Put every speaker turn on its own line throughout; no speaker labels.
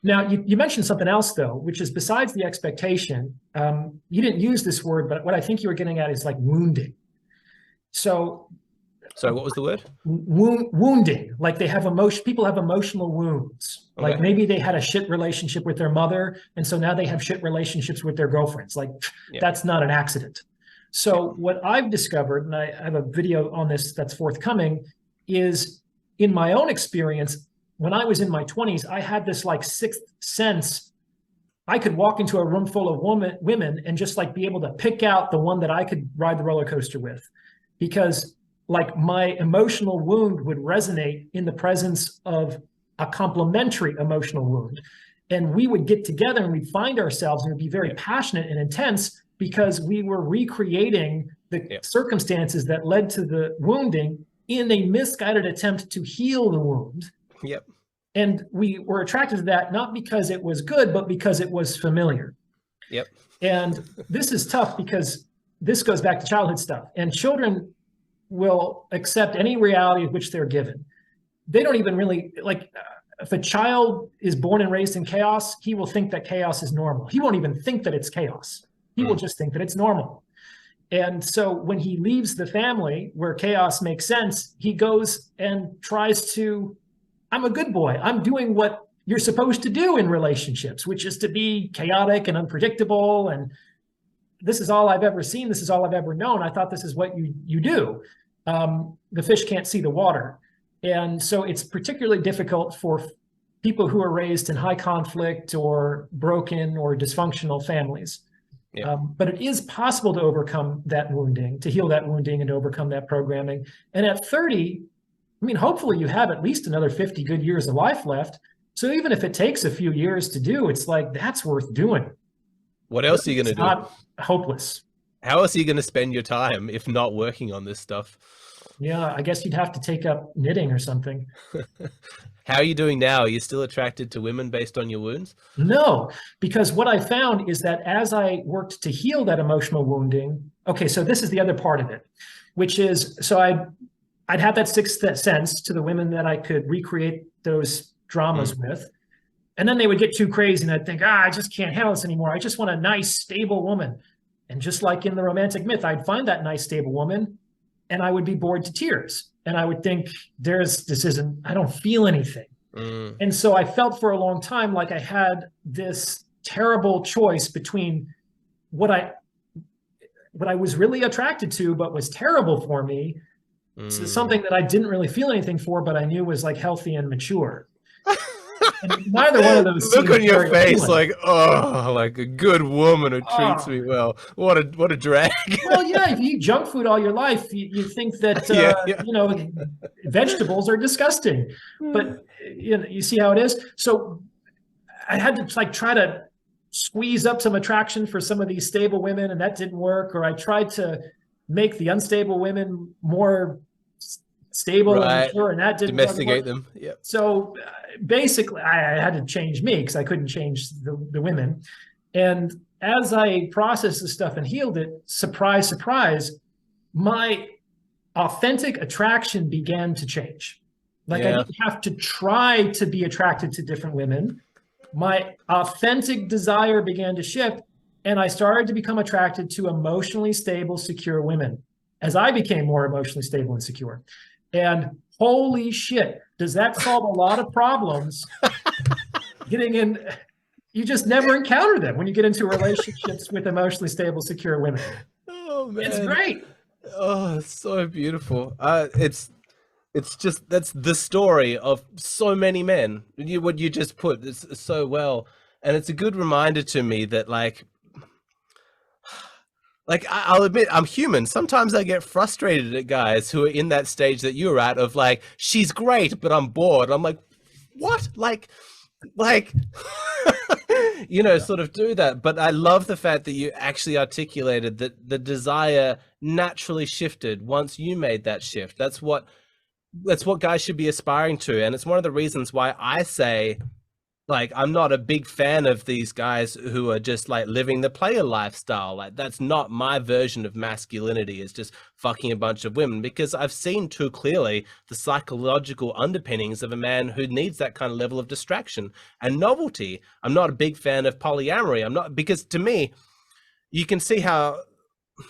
Now, you mentioned something else, though, which is besides the expectation. You didn't use this word, but what I think you were getting at is like wounding. So
what was the word?
Wounding, like they have emotion. People have emotional wounds. Okay. Like maybe they had a shit relationship with their mother, and so now they have shit relationships with their girlfriends. Like that's not an accident. So what I've discovered, and I have a video on this that's forthcoming, is in my own experience, when I was in my 20s, I had this like sixth sense. I could walk into a room full of women and just like be able to pick out the one that I could ride the roller coaster with, because like my emotional wound would resonate in the presence of a complementary emotional wound. And we would get together and we'd find ourselves and it would be very passionate and intense because we were recreating the circumstances that led to the wounding in a misguided attempt to heal the wound.
Yep.
And we were attracted to that, not because it was good, but because it was familiar.
Yep.
And this is tough because this goes back to childhood stuff. And children will accept any reality of which they're given. They don't even really, like, if a child is born and raised in chaos, he will think that chaos is normal. He won't even think that it's chaos. He will just think that it's normal. And so when he leaves the family where chaos makes sense, he goes and tries to, I'm a good boy. I'm doing what you're supposed to do in relationships, which is to be chaotic and unpredictable. And this is all I've ever seen. This is all I've ever known. I thought this is what you do. The fish can't see the water. And so it's particularly difficult for people who are raised in high conflict or broken or dysfunctional families. Yeah. But it is possible to overcome that wounding, to heal that wounding and to overcome that programming. And at 30, I mean, hopefully you have at least another 50 good years of life left. So even if it takes a few years to do, it's like, that's worth doing.
What else are you going to do?
Not hopeless.
How else are you going to spend your time if not working on this stuff?
Yeah, I guess you'd have to take up knitting or something.
How are you doing now? Are you still attracted to women based on your wounds?
No, because what I found is that as I worked to heal that emotional wounding, okay, so this is the other part of it, which is, so I'd have that sixth sense to the women that I could recreate those dramas with. And then they would get too crazy and I'd think, I just can't handle this anymore. I just want a nice, stable woman. And just like in the romantic myth, I'd find that nice, stable woman and I would be bored to tears. And I would think, I don't feel anything. And so I felt for a long time like I had this terrible choice between what I was really attracted to, but was terrible for me. So something that I didn't really feel anything for, but I knew was like healthy and mature. And neither one of those.
Look on your face, appealing. Like, oh, like a good woman who treats me well. What a drag.
Well, yeah, if you eat junk food all your life, you think that you know, vegetables are disgusting. But you see how it is. So I had to like try to squeeze up some attraction for some of these stable women, and that didn't work. Or I tried to make the unstable women more stable and mature, and that didn't
domesticate them. Yeah.
So basically, I had to change me because I couldn't change the women. And as I processed this stuff and healed it, surprise, surprise, my authentic attraction began to change. Like I didn't have to try to be attracted to different women. My authentic desire began to shift, and I started to become attracted to emotionally stable, secure women as I became more emotionally stable and secure. And holy shit, does that solve a lot of problems? Getting in, you just never encounter them when you get into relationships with emotionally stable, secure women.
Oh man,
it's great.
Oh, it's so beautiful. It's just, that's the story of so many men. What you just put this so well, and it's a good reminder to me that like I'll admit I'm human. Sometimes I get frustrated at guys who are in that stage that you're at of like, she's great, but I'm bored. I'm like, what? Like, you know, sort of do that. But I love the fact that you actually articulated that the desire naturally shifted once you made that shift. That's what guys should be aspiring to. And it's one of the reasons why I say Like, I'm not a big fan of these guys who are just like living the player lifestyle. Like, that's not my version of masculinity, is just fucking a bunch of women, because I've seen too clearly the psychological underpinnings of a man who needs that kind of level of distraction and novelty. I'm not a big fan of polyamory. I'm not, because to me, you can see how,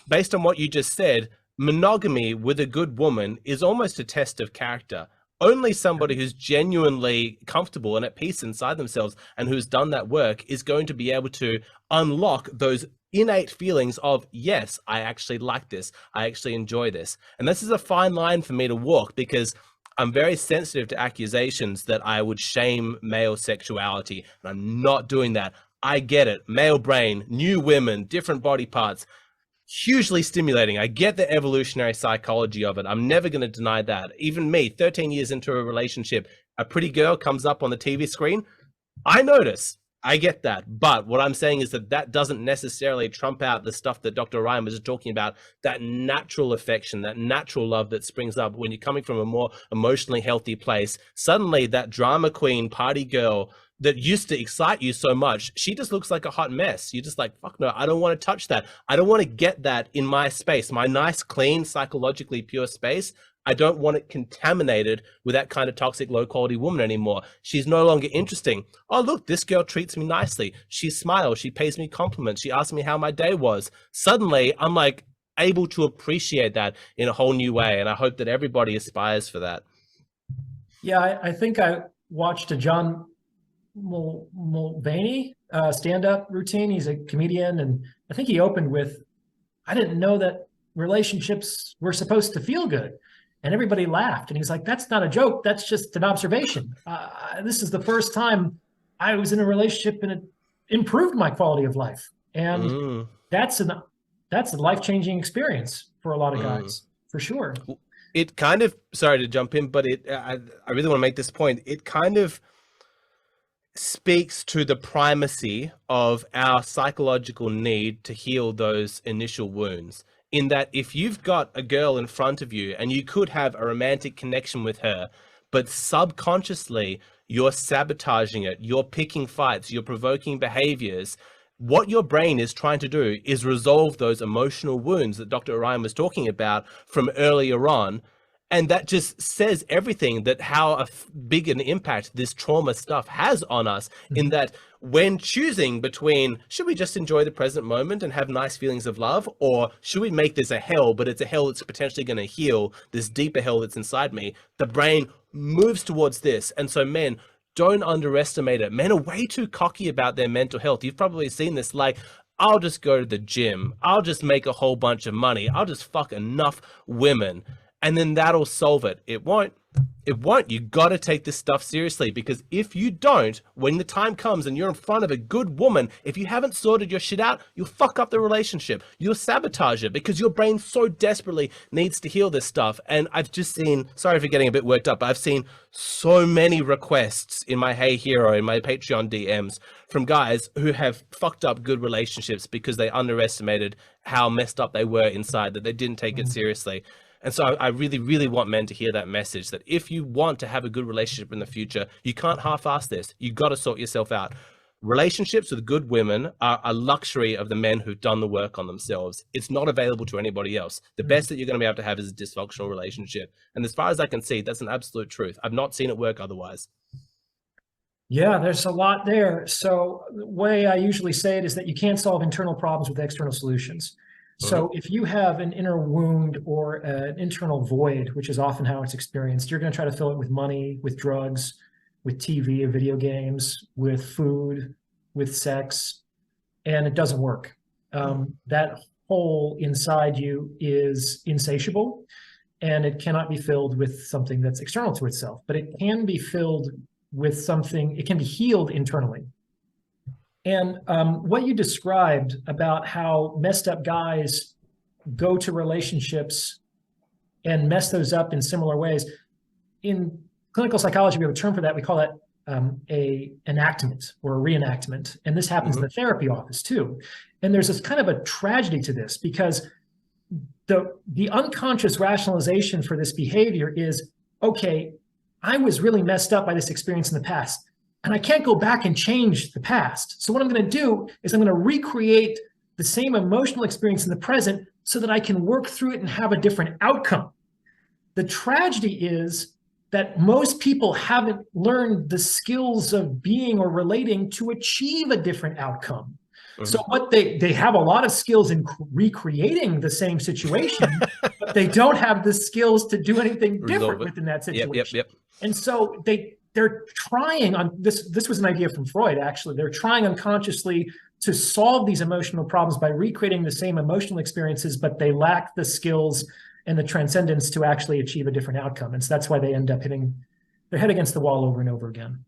based on what you just said, monogamy with a good woman is almost a test of character. Only somebody who's genuinely comfortable and at peace inside themselves and who's done that work is going to be able to unlock those innate feelings of, yes, I actually like this, I actually enjoy this. And this is a fine line for me to walk, because I'm very sensitive to accusations that I would shame male sexuality, and I'm not doing that. I get it. Male brain, new women, different body parts, hugely stimulating. I get the evolutionary psychology of it. I'm never going to deny that. Even me, 13 years into a relationship, a pretty girl comes up on the TV screen, I notice. I get that. But what I'm saying is that that doesn't necessarily trump out the stuff that Dr. Orion was talking about, that natural affection, that natural love that springs up when you're coming from a more emotionally healthy place. Suddenly that drama queen party girl that used to excite you so much, she just looks like a hot mess. You're just like, fuck no, I don't want to touch that. I don't want to get that in my space, my nice, clean, psychologically pure space. I don't want it contaminated with that kind of toxic, low-quality woman anymore. She's no longer interesting. Oh, look, this girl treats me nicely. She smiles. She pays me compliments. She asks me how my day was. Suddenly, I'm like able to appreciate that in a whole new way, and I hope that everybody aspires for that.
Yeah, I think I watched a John Mulvaney stand-up routine. He's a comedian, and I think he opened with, I didn't know that relationships were supposed to feel good. And everybody laughed. And he's like, that's not a joke. That's just an observation. This is the first time I was in a relationship and it improved my quality of life. And that's a life-changing experience for a lot of guys, for sure.
It kind of, sorry to jump in, but I really want to make this point. It kind of speaks to the primacy of our psychological need to heal those initial wounds. In that, if you've got a girl in front of you and you could have a romantic connection with her, but subconsciously you're sabotaging it, you're picking fights, you're provoking behaviors, what your brain is trying to do is resolve those emotional wounds that Dr. Orion was talking about from earlier on. And that just says everything, that how big an impact this trauma stuff has on us, in that when choosing between, should we just enjoy the present moment and have nice feelings of love, or should we make this a hell, but it's a hell that's potentially going to heal this deeper hell that's inside me, the brain moves towards this. And so men, don't underestimate it. Men are way too cocky about their mental health. You've probably seen this, like, I'll just go to the gym, I'll just make a whole bunch of money, I'll just fuck enough women, and then that'll solve it. It won't. It won't. You got to take this stuff seriously, because if you don't, when the time comes and you're in front of a good woman, if you haven't sorted your shit out, you'll fuck up the relationship. You'll sabotage it, because your brain so desperately needs to heal this stuff. And I've just seen, sorry for getting a bit worked up, but I've seen so many requests in my Hey Hero, in my Patreon DMs, from guys who have fucked up good relationships because they underestimated how messed up they were inside, that they didn't take it seriously. And so I really, really want men to hear that message, that if you want to have a good relationship in the future, you can't half-ass this. You got to sort yourself out. Relationships with good women are a luxury of the men who've done the work on themselves. It's not available to anybody else. The best that you're going to be able to have is a dysfunctional relationship. And as far as I can see, that's an absolute truth. I've not seen it work otherwise.
Yeah, there's a lot there. So the way I usually say it is that you can't solve internal problems with external solutions. So if you have an inner wound or an internal void, which is often how it's experienced, you're going to try to fill it with money, with drugs, with TV and video games, with food, with sex, and it doesn't work. That hole inside you is insatiable, and it cannot be filled with something that's external to itself, but it can be filled with something, it can be healed internally. And what you described about how messed up guys go to relationships and mess those up in similar ways, in clinical psychology, we have a term for that. We call that a enactment or a reenactment. And this happens in the therapy office too. And there's this kind of a tragedy to this, because the unconscious rationalization for this behavior is, okay, I was really messed up by this experience in the past. and I can't go back and change the past. So what I'm going to do is I'm going to recreate the same emotional experience in the present so that I can work through it and have a different outcome. The tragedy is that most people haven't learned the skills of being or relating to achieve a different outcome. So what they have a lot of skills in recreating the same situation, but they don't have the skills to do anything different within that situation. And so they're trying on this. This was an idea from Freud, actually. They're trying unconsciously to solve these emotional problems by recreating the same emotional experiences, but they lack the skills and the transcendence to actually achieve a different outcome. And so that's why they end up hitting their head against the wall over and over again.